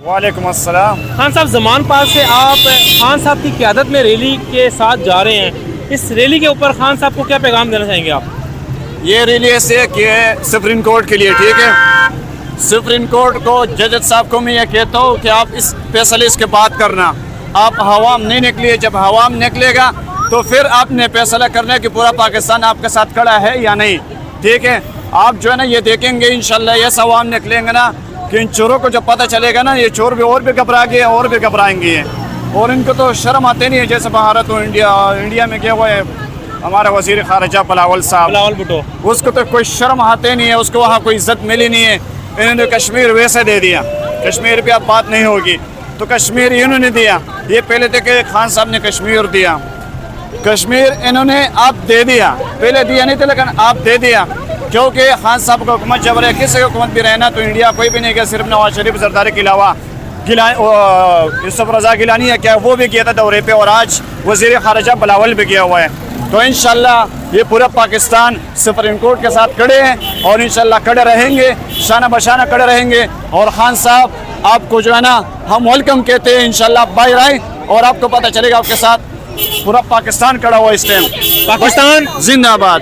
वालेकुम अस्सलाम। खान साहब, ज़मान पास से आप खान साहब की क़यादत में रैली के साथ जा रहे हैं, इस रैली के ऊपर खान साहब को क्या पैगाम देना चाहेंगे आप? ये रैली ऐसे कि है सुप्रीम कोर्ट के लिए, ठीक है। सुप्रीम कोर्ट को, जज साहब को मैं ये कहता हूँ कि आप इस फैसले इसके बाद करना, आप हवाम नहीं निकलिए। जब हवाम निकलेगा तो फिर आपने फैसला करना कि पूरा पाकिस्तान आपके साथ खड़ा है या नहीं, ठीक है। आप जो है ना ये देखेंगे इंशाल्लाह, ये हवाम निकलेंगे ना कि इन चोरों को जब पता चलेगा ना, ये चोर भी और भी घबरा गए और भी घबराएंगे, और इनको तो शर्म आते नहीं है। जैसे भारत और इंडिया में क्या हुआ है, हमारा वज़ीर ख़ारिजा बिलावल साहब, बिलावल भुट्टो, उसको तो कोई शर्म आते नहीं है, उसको वहाँ कोई इज्जत मिली नहीं है। इन्होंने कश्मीर वैसे दे दिया, कश्मीर पे अब बात नहीं होगी तो कश्मीर इन्होंने दिया। ये पहले थे कि खान साहब ने कश्मीर दिया, कश्मीर इन्होंने आप दे दिया, पहले दिया नहीं था लेकिन आप दे दिया, क्योंकि खान साहब का हुकूमत जब रहे, किसी हुकूमत भी रहना तो इंडिया कोई भी नहीं गया, सिर्फ नवाज शरीफ जरदारी के अलावा यूसुफ रज़ा गिलानी है क्या, वो भी किया था दौरे पे, और आज वज़ीर ख़ारिजा बिलावल भी किया हुआ है। तो इंशाल्लाह ये पूरा पाकिस्तान सुप्रीम कोर्ट के साथ खड़े हैं और इंशाल्लाह खड़े रहेंगे, शाना बशाना खड़े रहेंगे। और खान साहब आपको जो है ना हम वेलकम कहते हैं, इंशाल्लाह बाहर आए और आपको पता चलेगा आपके साथ पूरा पाकिस्तान खड़ा हुआ इस टाइम। पाकिस्तान जिंदाबाद।